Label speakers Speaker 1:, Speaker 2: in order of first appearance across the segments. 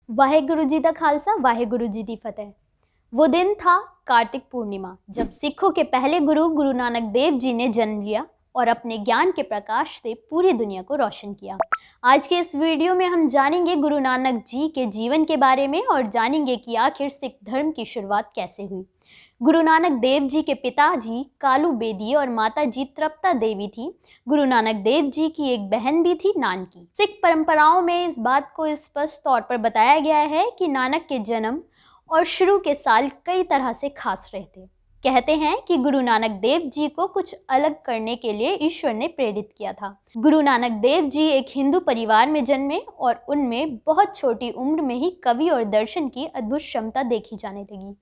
Speaker 1: वाहेगुरु जी दा खालसा वाहेगुरु जी दी फतेह। वो दिन था कार्तिक पूर्णिमा, जब सिखों के पहले गुरु गुरु नानक देव जी ने जन्म लिया और अपने ज्ञान के प्रकाश से पूरी दुनिया को रोशन किया। आज के इस वीडियो में हम जानेंगे गुरु नानक जी के जीवन के बारे में और जानेंगे कि आखिर सिख धर्म की शुरुआत कैसे हुई। गुरु नानक देव जी के पिताजी कालू बेदी और माताजी तृप्ता देवी थी। गुरु नानक देव जी की एक बहन भी थी नानकी। सिख परंपराओं में इस बात को स्पष्ट तौर पर बताया गया है कि नानक के जन्म और शुरू के साल कई तरह से खास रहे थे। कहते हैं कि गुरु नानक देव जी को कुछ अलग करने के लिए ईश्वर ने प्रेरित किया था। गुरु नानक देव जी एक हिंदू परिवार में जन्मे और उनमें बहुत छोटी उम्र में ही कवि और दर्शन की अद्भुत क्षमता देखी जाने लगी।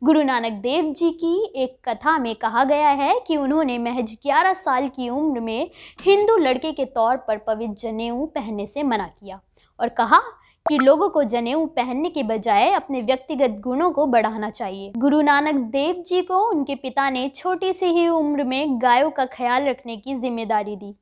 Speaker 1: गुरु नानक देव जी की एक कथा में कहा गया है कि उन्होंने महज 11 साल की उम्र में हिंदू लड़के के तौर पर पवित्र जनेऊ पहनने से मना किया और कहा कि लोगों को जनेऊ पहनने के बजाय अपने व्यक्तिगत गुणों को बढ़ाना चाहिए। गुरु नानक देव जी को उनके पिता ने छोटी सी ही उम्र में गायों का ख्याल रखने की जिम्मेदारी दी,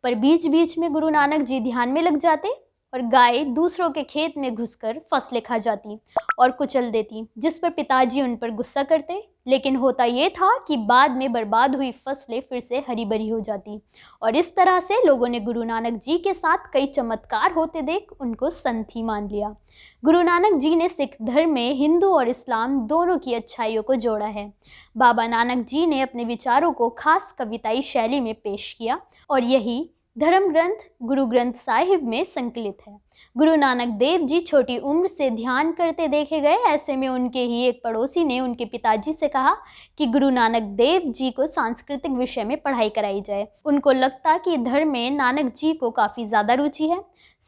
Speaker 1: पर बीच बीच में गुरु नानक जी ध्यान में लग जाते और गाय दूसरों के खेत में घुसकर फसलें खा जाती और कुचल देती, जिस पर पिताजी उन पर गुस्सा करते। लेकिन होता ये था कि बाद में बर्बाद हुई फसलें फिर से हरी भरी हो जाती और इस तरह से लोगों ने गुरु नानक जी के साथ कई चमत्कार होते देख उनको संत ही मान लिया। गुरु नानक जी ने सिख धर्म में हिंदू और इस्लाम दोनों की अच्छाइयों को जोड़ा है। बाबा नानक जी ने अपने विचारों को खास कविताई शैली में पेश किया और यही धर्म ग्रंथ गुरु ग्रंथ साहिब में संकलित है। गुरु नानक देव जी छोटी उम्र से ध्यान करते देखे गए। ऐसे में उनके ही एक पड़ोसी ने उनके पिताजी से कहा कि गुरु नानक देव जी को सांस्कृतिक विषय में पढ़ाई कराई जाए। उनको लगता कि धर्म में नानक जी को काफ़ी ज़्यादा रुचि है।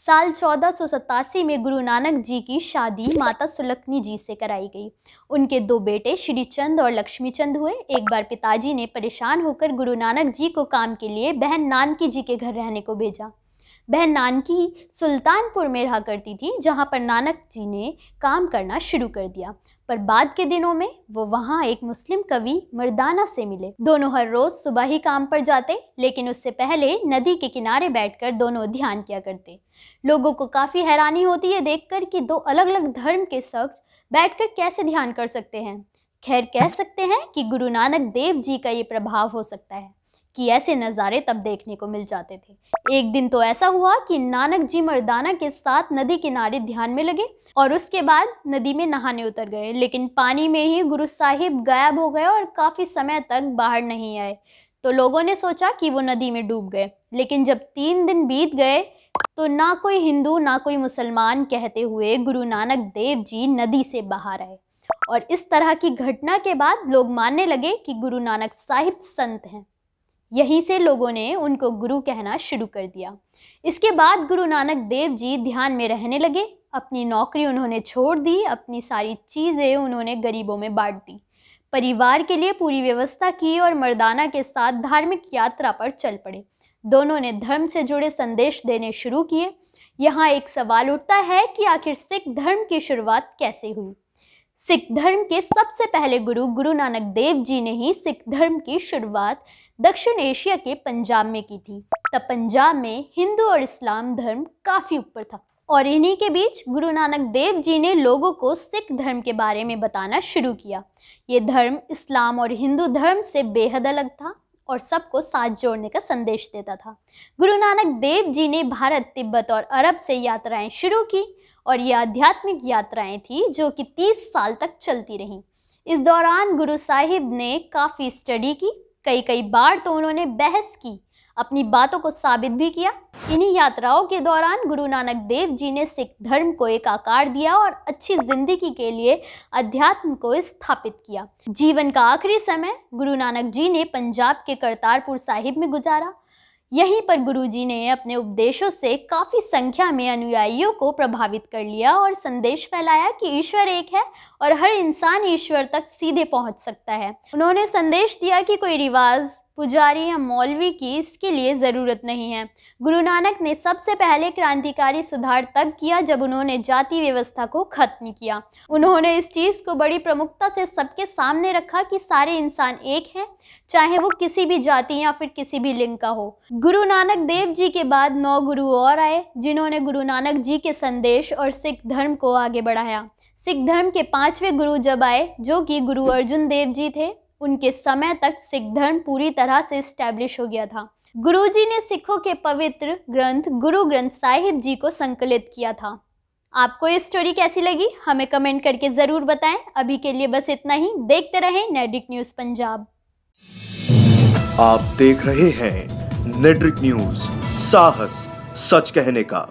Speaker 1: साल 1487 में गुरु नानक जी की शादी माता सुलक्ष्मी जी से कराई गई। उनके 2 बेटे श्री चंद और लक्ष्मी चंद हुए। एक बार पिताजी ने परेशान होकर गुरु नानक जी को काम के लिए बहन नानकी जी के घर रहने को भेजा। बहन नानकी सुल्तानपुर में रहा करती थी, जहां पर नानक जी ने काम करना शुरू कर दिया। पर बाद के दिनों में वो वहाँ एक मुस्लिम कवि मर्दाना से मिले। दोनों हर रोज सुबह ही काम पर जाते, लेकिन उससे पहले नदी के किनारे बैठकर दोनों ध्यान किया करते। लोगों को काफ़ी हैरानी होती है देखकर कि 2 अलग अलग धर्म के शख्स बैठकर कैसे ध्यान कर सकते हैं। खैर, कह सकते हैं कि गुरु नानक देव जी का ये प्रभाव हो सकता है कि ऐसे नज़ारे तब देखने को मिल जाते थे। एक दिन तो ऐसा हुआ कि नानक जी मर्दाना के साथ नदी किनारे ध्यान में लगे और उसके बाद नदी में नहाने उतर गए, लेकिन पानी में ही गुरु साहिब गायब हो गए और काफ़ी समय तक बाहर नहीं आए। तो लोगों ने सोचा कि वो नदी में डूब गए, लेकिन जब 3 दिन बीत गए तो ना कोई हिंदू ना कोई मुसलमान कहते हुए गुरु नानक देव जी नदी से बाहर आए। और इस तरह की घटना के बाद लोग मानने लगे कि गुरु नानक साहिब संत हैं। यहीं से लोगों ने उनको गुरु कहना शुरू कर दिया। इसके बाद गुरु नानक देव जी ध्यान में रहने लगे। अपनी नौकरी उन्होंने छोड़ दी, अपनी सारी चीज़ें उन्होंने गरीबों में बांट दी, परिवार के लिए पूरी व्यवस्था की और मर्दाना के साथ धार्मिक यात्रा पर चल पड़े। दोनों ने धर्म से जुड़े संदेश देने शुरू किए। यहाँ एक सवाल उठता है कि आखिर सिख धर्म की शुरुआत कैसे हुई। सिख धर्म के सबसे पहले गुरु गुरु नानक देव जी ने ही सिख धर्म की शुरुआत दक्षिण एशिया के पंजाब में की थी। तब पंजाब में हिंदू और इस्लाम धर्म काफ़ी ऊपर था और इन्हीं के बीच गुरु नानक देव जी ने लोगों को सिख धर्म के बारे में बताना शुरू किया। ये धर्म इस्लाम और हिंदू धर्म से बेहद अलग था और सबको साथ जोड़ने का संदेश देता था। गुरु नानक देव जी ने भारत, तिब्बत और अरब से यात्राएं शुरू की और ये आध्यात्मिक यात्राएं थी जो कि 30 साल तक चलती रहीं। इस दौरान गुरु साहिब ने काफ़ी स्टडी की, कई बार तो उन्होंने बहस की, अपनी बातों को साबित भी किया। इन्हीं यात्राओं के दौरान गुरु नानक देव जी ने सिख धर्म को एक आकार दिया और अच्छी जिंदगी के लिए अध्यात्म को स्थापित किया। जीवन का आखिरी समय गुरु नानक जी ने पंजाब के करतारपुर साहिब में गुजारा। यहीं पर गुरु जी ने अपने उपदेशों से काफ़ी संख्या में अनुयायियों को प्रभावित कर लिया और संदेश फैलाया कि ईश्वर एक है और हर इंसान ईश्वर तक सीधे पहुंच सकता है। उन्होंने संदेश दिया कि कोई रिवाज, पुजारी या मौलवी की इसके लिए ज़रूरत नहीं है। गुरु नानक ने सबसे पहले क्रांतिकारी सुधार तब किया जब उन्होंने जाति व्यवस्था को खत्म किया। उन्होंने इस चीज़ को बड़ी प्रमुखता से सबके सामने रखा कि सारे इंसान एक हैं, चाहे वो किसी भी जाति या फिर किसी भी लिंग का हो। गुरु नानक देव जी के बाद 9 गुरु और आए, जिन्होंने गुरु नानक जी के संदेश और सिख धर्म को आगे बढ़ाया। सिख धर्म के 5वें गुरु जब आए, जो कि गुरु अर्जुन देव जी थे, उनके समय तक सिख धर्म पूरी तरह से स्टैब्लिश हो गया था। गुरुजी ने सिखों के पवित्र ग्रंथ गुरु ग्रंथ साहिब जी को संकलित किया था। आपको ये स्टोरी कैसी लगी हमें कमेंट करके ज़रूर बताएं। अभी के लिए बस इतना ही। देखते रहें नेड्रिक न्यूज़ पंजाब।
Speaker 2: आप देख रहे हैं नेड्रिक न्यूज़, साहस सच कहने का।